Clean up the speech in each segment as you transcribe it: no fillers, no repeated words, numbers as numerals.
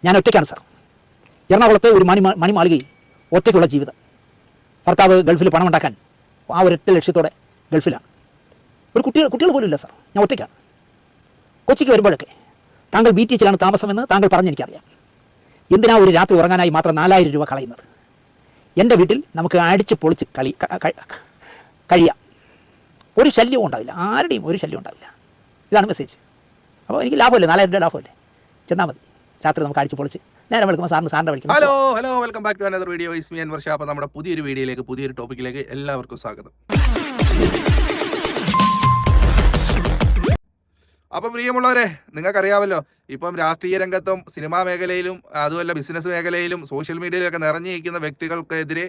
ഞാൻ ഒറ്റയ്ക്കാണ് സാർ. എറണാകുളത്തെ ഒരു മണിമാളികയിൽ ഒറ്റയ്ക്കുള്ള ജീവിതം. ഭർത്താവ് ഗൾഫിൽ പണം ഉണ്ടാക്കാൻ ആ ഒരൊറ്റ ലക്ഷ്യത്തോടെ ഗൾഫിലാണ്. ഒരു കുട്ടികൾ പോലും ഇല്ല സാർ. ഞാൻ ഒറ്റയ്ക്കാണ്. കൊച്ചിക്ക് വരുമ്പോഴൊക്കെ താങ്കൾ BTHലാണ് താമസമെന്ന് താങ്കൾ പറഞ്ഞെനിക്കറിയാം. എന്തിനാ ഒരു രാത്രി ഉറങ്ങാനായി മാത്രം 4000 രൂപ കളയുന്നത്? എൻ്റെ വീട്ടിൽ നമുക്ക് അടിച്ച് പൊളിച്ച് കഴിയാം. ഒരു ശല്യവും ഉണ്ടാവില്ല, ആരുടെയും ഒരു ശല്യം ഉണ്ടാവില്ല. ഇതാണ് മെസ്സേജ്. അപ്പോൾ എനിക്ക് ലാഭമല്ലേ, 4000 രൂപ ലാഭമല്ലേ? ചെന്നാൽ മതി. രാത്രി നമുക്ക് അടിച്ച് പൊളിച്ച് നേരം വിളിക്കുമ്പോൾ സാറിൻ്റെ വിളിക്കും. Hello welcome back to another video. Ismi Anwar Shah. അപ്പോൾ നമ്മുടെ പുതിയൊരു വീഡിയോയിലേക്ക്, പുതിയൊരു ടോപ്പിക്കിലേക്ക് എല്ലാവർക്കും സ്വാഗതം. അപ്പം പ്രിയമുള്ളവരെ, നിങ്ങൾക്കറിയാമല്ലോ, ഇപ്പം രാഷ്ട്രീയ രംഗത്തും സിനിമാ മേഖലയിലും അതുമല്ല ബിസിനസ് മേഖലയിലും സോഷ്യൽ മീഡിയയിലൊക്കെ നിറഞ്ഞിരിക്കുന്ന വ്യക്തികൾക്കെതിരെ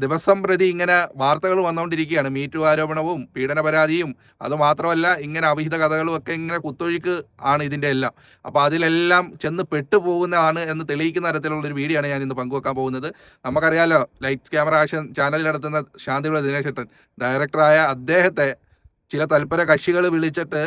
ദിവസം പ്രതി ഇങ്ങനെ വാർത്തകൾ വന്നുകൊണ്ടിരിക്കുകയാണ്. മീറ്റു ആരോപണവും പീഡന പരാതിയും അതുമാത്രമല്ല ഇങ്ങനെ അവിഹിത കഥകളും ഒക്കെ ഇങ്ങനെ കുത്തൊഴുക്ക് ആണ് ഇതിൻ്റെ എല്ലാം. അപ്പോൾ അതിലെല്ലാം ചെന്ന് പെട്ടുപോകുന്നതാണ് എന്ന് തെളിയിക്കുന്ന തരത്തിലുള്ളൊരു വീഡിയോ ആണ് ഞാൻ ഇന്ന് പങ്കുവെക്കാൻ പോകുന്നത്. നമുക്കറിയാമല്ലോ, ലൈറ്റ് ക്യാമറ ആക്ഷൻ ചാനലിൽ നടത്തുന്ന ശാന്തിയുടെ ദിനേശേട്ടൻ ഡയറക്ടറായ അദ്ദേഹത്തെ ചില തൽപര കക്ഷികൾ വിളിച്ചിട്ട്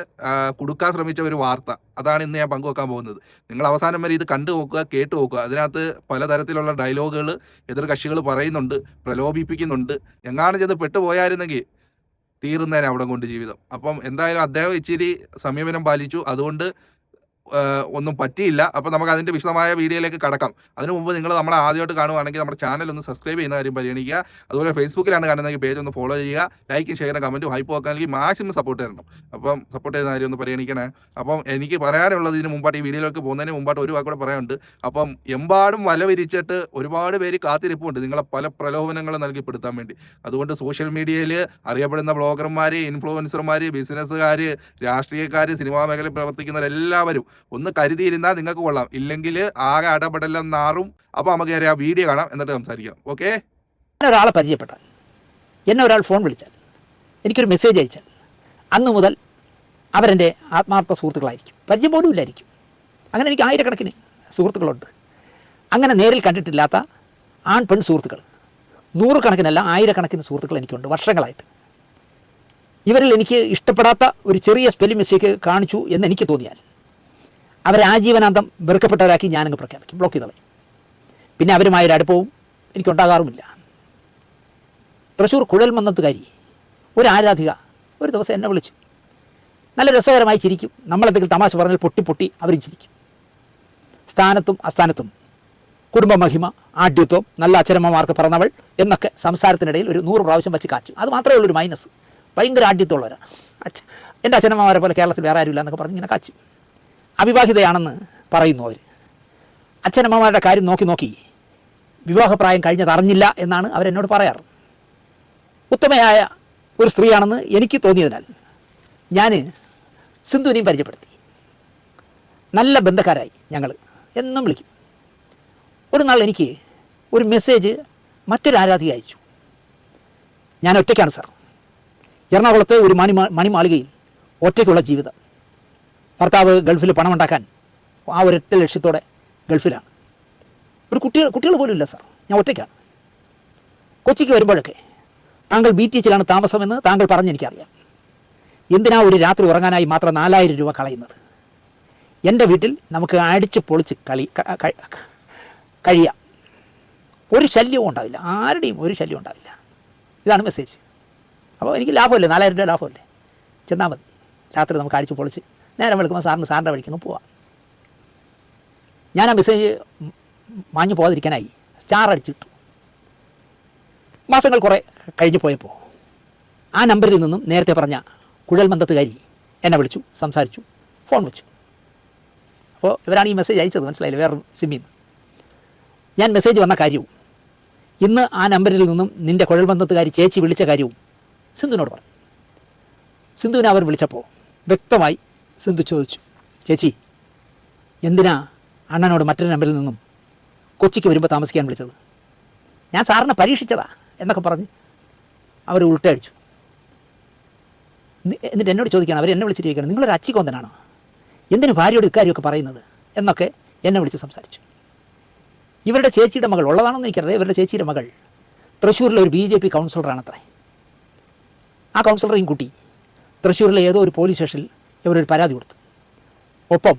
കുടുക്കാൻ ശ്രമിച്ച ഒരു വാർത്ത, അതാണ് ഇന്ന് ഞാൻ പങ്കുവെക്കാൻ പോകുന്നത്. നിങ്ങൾ അവസാനം വരെ ഇത് കണ്ടു നോക്കുക, കേട്ടു നോക്കുക. അതിനകത്ത് പലതരത്തിലുള്ള ഡയലോഗുകൾ എതിർ കക്ഷികൾ പറയുന്നുണ്ട്, പ്രലോഭിപ്പിക്കുന്നുണ്ട്. എങ്ങാനും ചെന്ന് പെട്ടുപോയായിരുന്നെങ്കിൽ തീർന്നേനെ അവിടെ കൊണ്ട് ജീവിതം. അപ്പം എന്തായാലും അദ്ദേഹം ഇച്ചിരി സംയമനം പാലിച്ചു, അതുകൊണ്ട് ഒന്നും പറ്റിയില്ല. അപ്പോൾ നമുക്ക് അതിൻ്റെ വിശദമായ വീഡിയോയിലേക്ക് കടക്കാം. അതിനു മുമ്പ് നിങ്ങൾ നമ്മളെ ആദ്യമായിട്ട് കാണുവാണെങ്കിൽ നമ്മുടെ ചാനൽ ഒന്ന് സബ്സ്ക്രൈബ് ചെയ്യുന്ന കാര്യം പരിഗണിക്കുക. അതുപോലെ ഫേസ്ബുക്കിലാണ് കാണുന്നതെങ്കിൽ പേജ് ഒന്ന് ഫോളോ ചെയ്യുക. ലൈക്കും ഷെയറും കമൻറ്റും ഹൈപ്പ് വെക്കാനെങ്കിൽ മാക്സിമം സപ്പോർട്ട് തരണം. അപ്പം സപ്പോർട്ട് ചെയ്യുന്ന കാര്യം ഒന്ന് പരിഗണിക്കണേ. അപ്പം എനിക്ക് പറയാനുള്ളത് ഇതിന് മുമ്പായിട്ട്, ഈ വീഡിയോയിലേക്ക് പോകുന്നതിന് മുമ്പായിട്ട് ഒരു വാക്കൂടെ പറയാനുണ്ട്. അപ്പം എമ്പാടും വല വിരിച്ചിട്ട് ഒരുപാട് പേര് കാത്തിരിപ്പുണ്ട് നിങ്ങളെ പല പ്രലോഭനങ്ങളും നൽകിപ്പെടുത്താൻ വേണ്ടി. അതുകൊണ്ട് സോഷ്യൽ മീഡിയയിൽ അറിയപ്പെടുന്ന ബ്ലോഗർമാർ, ഇൻഫ്ലുവൻസർമാർ, ബിസിനസ്സുകാർ, രാഷ്ട്രീയക്കാർ, സിനിമാ മേഖലയിൽ പ്രവർത്തിക്കുന്നവരെല്ലാവരും ഒന്ന് കരുതിയിരുന്നാൽ നിങ്ങൾക്ക് കൊള്ളാം. ഇല്ലെങ്കിൽ ആകെ അടപെടലും നാറും. അപ്പോൾ നമുക്ക് ആ വീഡിയോ കാണാം, എന്നിട്ട് സംസാരിക്കാം. ഓക്കെ. ഒരാളെ പരിചയപ്പെട്ടാൽ, എന്നെ ഒരാൾ ഫോൺ വിളിച്ചാൽ, എനിക്കൊരു മെസ്സേജ് അയച്ചാൽ, അന്ന് മുതൽ അവരെൻ്റെ ആത്മാർത്ഥ സുഹൃത്തുക്കളായിരിക്കും. പരിചയം പോലും ഇല്ലായിരിക്കും. അങ്ങനെ എനിക്ക് ആയിരക്കണക്കിന് സുഹൃത്തുക്കളുണ്ട്. അങ്ങനെ നേരിൽ കണ്ടിട്ടില്ലാത്ത ആൺ പെൺ സുഹൃത്തുക്കൾ നൂറുകണക്കിനല്ല ആയിരക്കണക്കിന് സുഹൃത്തുക്കൾ എനിക്കുണ്ട് വർഷങ്ങളായിട്ട്. ഇവരിൽ എനിക്ക് ഇഷ്ടപ്പെടാത്ത ഒരു ചെറിയ സ്പെല്ലിംഗ് മിസ്റ്റേക്ക് കാണിച്ചു എന്ന് എനിക്ക് തോന്നിയാൽ അവരെ ആജീവനാന്തം വെറുക്കപ്പെട്ടവരാക്കി ഞാനങ്ങ് പ്രഖ്യാപിക്കും, ബ്ലോക്ക് ചെയ്തവർ. പിന്നെ അവരുമായൊരു അടുപ്പവും എനിക്കുണ്ടാകാറുമില്ല. തൃശ്ശൂർ കുഴൽമന്നത്തുകാരി ഒരു ആരാധിക ഒരു ദിവസം എന്നെ വിളിച്ചു. നല്ല രസകരമായി ചിരിക്കും. നമ്മളെന്തെങ്കിലും തമാശ പറഞ്ഞാൽ പൊട്ടി അവരും ചിരിക്കും. സ്ഥാനത്തും അസ്ഥാനത്തും കുടുംബമഹിമ, ആഢ്യത്വം, നല്ല അച്ഛനമ്മമാർക്ക് പറഞ്ഞവൾ എന്നൊക്കെ സംസാരത്തിനിടയിൽ ഒരു 100 പ്രാവശ്യം വെച്ച് കാച്ചും. അത് മാത്രമേ ഉള്ളൊരു മൈനസ്. ഭയങ്കര ആഢ്യത്വമുള്ളവരാണ്. എൻ്റെ അച്ഛനമ്മമാരെ പോലെ കേരളത്തിൽ വേറെ ആരുമില്ല എന്നൊക്കെ പറഞ്ഞ് ഇങ്ങനെ കാച്ചും. അവിവാഹിതയാണെന്ന് പറയുന്നു അവർ. അച്ഛനമ്മമാരുടെ കാര്യം നോക്കി വിവാഹപ്രായം കഴിഞ്ഞതറിഞ്ഞില്ല എന്നാണ് അവരെന്നോട് പറയാറ്. ഉത്തമയായ ഒരു സ്ത്രീയാണെന്ന് എനിക്ക് തോന്നിയതിനാൽ ഞാൻ സിന്ധുവിനെയും പരിചയപ്പെടുത്തി. നല്ല ബന്ധക്കാരായി ഞങ്ങൾ, എന്നും വിളിക്കും. ഒരു നാൾ എനിക്ക് ഒരു മെസ്സേജ് മറ്റൊരു ആരാധിക അയച്ചു. ഞാൻ ഒറ്റയ്ക്കാണ് സാർ. എറണാകുളത്തെ ഒരു മണിമാളികയിൽ ഒറ്റയ്ക്കുള്ള ജീവിതം. ഭർത്താവ് ഗൾഫിൽ പണം ഉണ്ടാക്കാൻ ആ ഒരൊറ്റ ലക്ഷ്യത്തോടെ ഗൾഫിലാണ്. ഒരു കുട്ടികൾ പോലും ഇല്ല സാർ. ഞാൻ ഒറ്റയ്ക്കാണ്. കൊച്ചിക്ക് വരുമ്പോഴൊക്കെ താങ്കൾ BTHലാണ് താമസമെന്ന് താങ്കൾ പറഞ്ഞെനിക്കറിയാം. എന്തിനാ ഒരു രാത്രി ഉറങ്ങാനായി മാത്രം 4000 രൂപ കളയുന്നത്? എൻ്റെ വീട്ടിൽ നമുക്ക് അടിച്ച് പൊളിച്ച് കഴിയാം. ഒരു ശല്യവും ഉണ്ടാവില്ല, ആരുടെയും ഒരു ശല്യം ഉണ്ടാവില്ല. ഇതാണ് മെസ്സേജ്. അപ്പോൾ എനിക്ക് ലാഭമല്ലേ, 4000 രൂപ ലാഭമല്ലേ? ചെന്നാൽ മതി. രാത്രി നമുക്ക് അടിച്ച് പൊളിച്ച് നേരം വിളിക്കുമ്പോൾ സാറിൻ്റെ വഴിക്കൊന്ന് പോവാം. ഞാൻ ആ മെസ്സേജ് മാഞ്ഞു പോകാതിരിക്കാനായി സ്റ്റാർ അടിച്ചിട്ടു. മാസങ്ങൾ കുറേ കഴിഞ്ഞ് പോയപ്പോൾ ആ നമ്പറിൽ നിന്നും നേരത്തെ പറഞ്ഞ കുഴൽമന്തത്തുകാരി എന്നെ വിളിച്ചു, സംസാരിച്ചു, ഫോൺ വെച്ചു. അപ്പോൾ ഇവരാണ് ഈ മെസ്സേജ് അയച്ചത്, മനസ്സിലായില്ലേ? വേറൊരു സിമ്മിൽ നിന്ന് ഞാൻ മെസ്സേജ് വന്ന കാര്യവും ഇന്ന് ആ നമ്പറിൽ നിന്നും നിൻ്റെ കുഴൽമന്തത്തുകാരി ചേച്ചി വിളിച്ച കാര്യവും സിന്ധുവിനോട് പറഞ്ഞു. സിന്ധുവിനെ അവർ വിളിച്ചപ്പോൾ വ്യക്തമായി സിന്ധു ചോദിച്ചു, ചേച്ചി എന്തിനാ അണ്ണനോട് മറ്റൊരു നമ്പറിൽ നിന്നും കൊച്ചിക്ക് വരുമ്പോൾ താമസിക്കാൻ വിളിച്ചത്? ഞാൻ സാറിനെ പരീക്ഷിച്ചതാ എന്നൊക്കെ പറഞ്ഞ് അവർ ഉൾട്ടടിച്ചു. എന്നിട്ട് എന്നോട് ചോദിക്കുകയാണ്, അവർ എന്നെ വിളിച്ചിരിക്കുകയാണ്, നിങ്ങളൊരു അച്ചിക്കൊന്തനാണോ, എന്തിനു ഭാര്യയോട് ഇക്കാര്യമൊക്കെ പറയുന്നത് എന്നൊക്കെ എന്നെ വിളിച്ച് സംസാരിച്ചു. ഇവരുടെ ചേച്ചിയുടെ മകൾ ഉള്ളതാണെന്ന് എനിക്കറിയാം. ഇവരുടെ ചേച്ചിയുടെ മകൾ തൃശ്ശൂരിലെ ഒരു BJP കൗൺസിലറാണത്രേ. ആ കൗൺസിലറേയും കൂട്ടി തൃശ്ശൂരിലെ ഏതോ ഒരു പോലീസ് സ്റ്റേഷനിൽ ഇവരൊരു പരാതി കൊടുത്തു. ഒപ്പം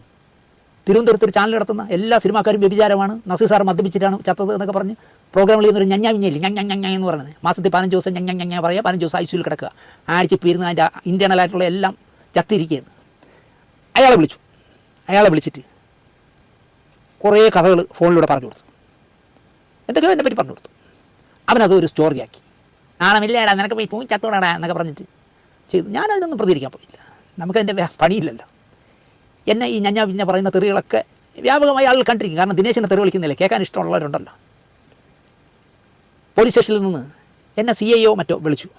തിരുവനന്തപുരത്ത് ഒരു ചാനൽ നടത്തുന്ന എല്ലാ സിനിമാക്കാരും വ്യഭിചാരമാണ്, നസീർ സാർ മദ്യപിച്ചിട്ടാണ് ചത്തത് എന്നൊക്കെ പറഞ്ഞ് പ്രോഗ്രാമിൽ ചെയ്യുന്നൊരു ഞഞ്ഞാവിഞ്ഞില്ല ഞഞ്ഞ എന്ന് പറയുന്നത്. മാസത്തിൽ 15 ദിവസം ഞഞ്ഞ പറയുക, 15 ദിവസം ഐസിയിൽ കിടക്കുക, ആഴ്ച പീരുന്ന അതിൻ്റെ ഇൻറ്റേർണലായിട്ടുള്ള എല്ലാം ചത്തിരിക്കുകയാണ്. അയാളെ വിളിച്ചിട്ട് കുറേ കഥകൾ ഫോണിലൂടെ പറഞ്ഞു കൊടുത്തു, എന്തൊക്കെയോ എന്നെ പറ്റി പറഞ്ഞു കൊടുത്ു. അവനത് ഒരു സ്റ്റോറിയാക്കി, നാണമില്ലേടാ നിനക്ക് പോയി തൂങ്ങി ചത്തോടാടാ എന്നൊക്കെ പറഞ്ഞിട്ട് ചെയ്തു. ഞാനതിനൊന്നും പ്രതികരിക്കാൻ പോയില്ല, നമുക്കതിൻ്റെ പണിയില്ലല്ലോ. എന്നെ ഈ ഞഞ്ഞ പറയുന്ന തെറികളൊക്കെ വ്യാപകമായി ആളുകൾ കണ്ടിരിക്കും. കാരണം ദിനേശിനെ തെറി വിളിക്കുന്നില്ല, കേൾക്കാൻ ഇഷ്ടമുള്ളവരുണ്ടല്ലോ. പോലീസ് സ്റ്റേഷനിൽ നിന്ന് എന്നെ CIO മറ്റോ വിളിച്ചു,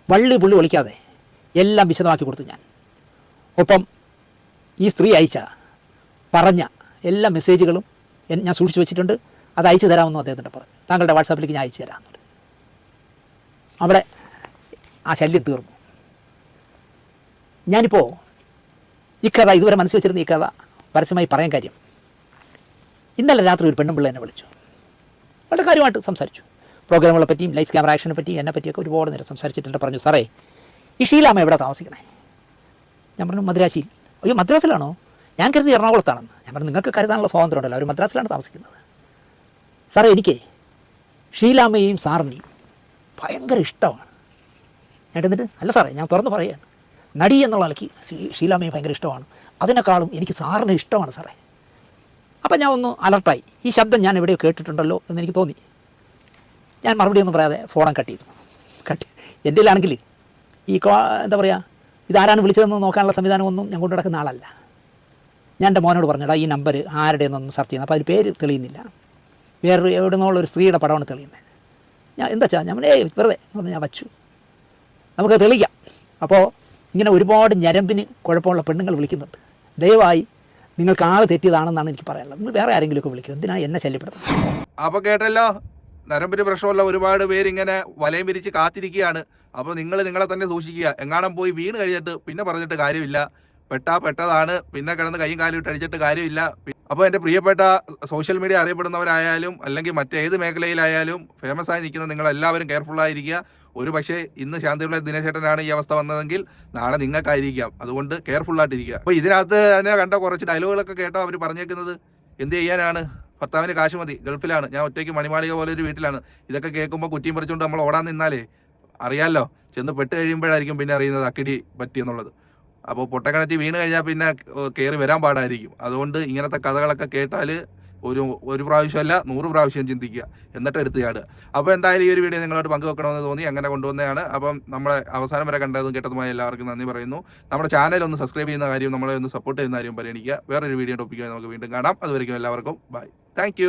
പുള്ളി വിളിക്കാതെ എല്ലാം വിശദമാക്കി കൊടുത്തു ഞാൻ. ഒപ്പം ഈ സ്ത്രീ പറഞ്ഞ എല്ലാ മെസ്സേജുകളും ഞാൻ സൂക്ഷിച്ചു വെച്ചിട്ടുണ്ട്, അത് അയച്ചു തരാമെന്നും അദ്ദേഹത്തിൻ്റെ പറഞ്ഞു. താങ്കളുടെ വാട്സാപ്പിലേക്ക് ഞാൻ അയച്ചു തരാമെന്നുണ്ട്. അവിടെ ആ ശല്യം തീർന്നു. ഞാനിപ്പോൾ ഈ കഥ ഇതുവരെ മനസ്സിൽ വെച്ചിരുന്ന ഈ കഥ പരസ്യമായി പറയാൻ കാര്യം, ഇന്നലെ രാത്രി ഒരു പെണ്ണുപിള്ള എന്നെ വിളിച്ചു, വളരെ കാര്യമായിട്ട് സംസാരിച്ചു. പ്രോഗ്രാമുകളെ പറ്റിയും ലൈറ്റ്സ് ക്യാമറ ആക്ഷനെ പറ്റിയും എന്നെ പറ്റിയൊക്കെ ഒരുപാട് നേരം സംസാരിച്ചിട്ടുണ്ട്. പറഞ്ഞു, സാറേ ഈ ഷീലാമ്മ എവിടെ താമസിക്കണേ? ഞാൻ പറഞ്ഞു, മദ്രാശിയിൽ. അയ്യോ മദ്രാസിലാണോ? ഞാൻ കരുതി എറണാകുളത്താണെന്ന്. ഞാൻ പറഞ്ഞു, നിങ്ങൾക്ക് കരുതാനുള്ള സ്വാതന്ത്ര്യം ഉണ്ടല്ലോ, അവർ മദ്രാസിലാണ് താമസിക്കുന്നത്. സാറേ എനിക്ക് ഷീലാമ്മയെയും സാറിനെയും ഭയങ്കര ഇഷ്ടമാണ്. ഞാൻ എന്നിട്ട് അല്ല സാറേ, ഞാൻ തുറന്ന് പറയുകയാണ്, നടി എന്നുള്ള നിലയ്ക്ക് ഷീലാമ്മയെ ഭയങ്കര ഇഷ്ടമാണ്, അതിനേക്കാളും എനിക്ക് സാറിനെ ഇഷ്ടമാണ് സാറേ. അപ്പം ഞാൻ ഒന്ന് അലർട്ടായി, ഈ ശബ്ദം ഞാൻ എവിടെയോ കേട്ടിട്ടുണ്ടല്ലോ എന്നെനിക്ക് തോന്നി. ഞാൻ മറുപടി ഒന്നും പറയാതെ ഫോൺ കട്ട് ചെയ്തു. എൻ്റെ ആണെങ്കിൽ ഈ എന്താ പറയുക, ഇതാരാണ് വിളിച്ചതെന്ന് നോക്കാനുള്ള സംവിധാനമൊന്നും ഞാൻ കൊണ്ടു നടക്കുന്ന ആളല്ല. ഞാൻ എൻ്റെ മോനോട് പറഞ്ഞടാ ഈ നമ്പർ ആരുടെയെന്നൊന്ന് സെർച്ച് ചെയ്യുന്നത്. അപ്പോൾ അതിന് പേര് തെളിയുന്നില്ല, വേറൊരു എവിടെ നിന്നുള്ളൊരു സ്ത്രീയുടെ പടമാണ് തെളിയുന്നത്. ഞാൻ എന്താ വെച്ചാൽ ഞാൻ വെറുതെ എന്ന് പറഞ്ഞാൽ ഞാൻ വച്ചു, നമുക്ക് തെളിയിക്കാം. അപ്പോൾ ഇങ്ങനെ ഒരുപാട് ഞരമ്പിന് കുഴപ്പമുള്ള പെണ്ണുങ്ങൾ വിളിക്കുന്നുണ്ട്. ദയവായി നിങ്ങൾക്ക് ആൾ തെറ്റിയതാണെന്നാണ് എനിക്ക് പറയാനുള്ളത്. നിങ്ങൾ വേറെ ആരെങ്കിലുമൊക്കെ വിളിക്കും, എന്തിനാണ് എന്നെ ശല്യപ്പെടുത്തുന്നത്? അപ്പോൾ കേട്ടല്ലോ, നരമ്പിന് പ്രശ്നമുള്ള ഒരുപാട് പേരിങ്ങനെ വലയം വിരിച്ച് കാത്തിരിക്കുകയാണ്. അപ്പോൾ നിങ്ങൾ നിങ്ങളെ തന്നെ സൂക്ഷിക്കുക. എങ്ങാനും പോയി വീണ് കഴിഞ്ഞിട്ട് പിന്നെ പറഞ്ഞിട്ട് കാര്യമില്ല, പെട്ടതാണ്, പിന്നെ കിടന്ന് കൈയും കാലും ഇട്ട് അടിച്ചിട്ട് കാര്യമില്ല. അപ്പോൾ എൻ്റെ പ്രിയപ്പെട്ട സോഷ്യൽ മീഡിയ അറിയപ്പെടുന്നവരായാലും അല്ലെങ്കിൽ മറ്റേത് മേഖലയിലായാലും ഫേമസ് ആയി നിൽക്കുന്ന നിങ്ങളെല്ലാവരും കെയർഫുള്ളായിരിക്കുക. ഒരു പക്ഷേ ഇന്ന് ശാന്തിയുള്ള ദിനേശേട്ടനാണ് ഈ അവസ്ഥ വന്നതെങ്കിൽ നാളെ നിങ്ങൾക്കായിരിക്കാം. അതുകൊണ്ട് കെയർഫുള്ളായിട്ടിരിക്കുക. അപ്പോൾ ഇതിനകത്ത് തന്നെ കണ്ട കുറച്ച് ഡയലോഗുകളൊക്കെ കേട്ടോ അവർ പറഞ്ഞേക്കുന്നത്. എന്ത് ചെയ്യാനാണ്, ഭർത്താവിന് കാശ് മതി, ഗൾഫിലാണ്, ഞാൻ ഒറ്റയ്ക്ക് മണിമാളിക പോലെ ഒരു വീട്ടിലാണ്. ഇതൊക്കെ കേൾക്കുമ്പോൾ കുറ്റിയും പറിച്ചുകൊണ്ട് നമ്മൾ ഓടാൻ നിന്നാലേ അറിയാമല്ലോ, ചെന്ന് പെട്ട് കഴിയുമ്പോഴായിരിക്കും പിന്നെ അറിയുന്നത് അക്കിടി പറ്റിയെന്നുള്ളത്. അപ്പോൾ പൊട്ടക്കിണറ്റി വീണ് കഴിഞ്ഞാൽ പിന്നെ കയറി വരാൻ പാടായിരിക്കും. അതുകൊണ്ട് ഇങ്ങനത്തെ കഥകളൊക്കെ കേട്ടാൽ ഒരു പ്രാവശ്യമല്ല 100 പ്രാവശ്യം ചിന്തിക്കുക, എന്നിട്ട് എടുത്ത് ചാടുക. അപ്പോൾ എന്തായാലും ഈ ഒരു വീഡിയോ നിങ്ങളോട് പങ്കുവെക്കണമെന്ന് തോന്നി, അങ്ങനെ കൊണ്ടുവന്നതാണ്. അപ്പം നമ്മളെ അവസാനം വരെ കണ്ടതും കേട്ടതുമായ എല്ലാവർക്കും നന്ദി പറയുന്നു. നമ്മുടെ ചാനൽ ഒന്ന് സബ്സ്ക്രൈബ് ചെയ്യുന്ന കാര്യം, നമ്മളെ ഒന്ന് സപ്പോർട്ട് ചെയ്യുന്ന കാര്യം പരിഗണിക്കുക. വേറൊരു വീഡിയോ ടോപ്പിക്കായി നമുക്ക് വീണ്ടും കാണാം. അതുവരെയും എല്ലാവർക്കും ബൈ, താങ്ക്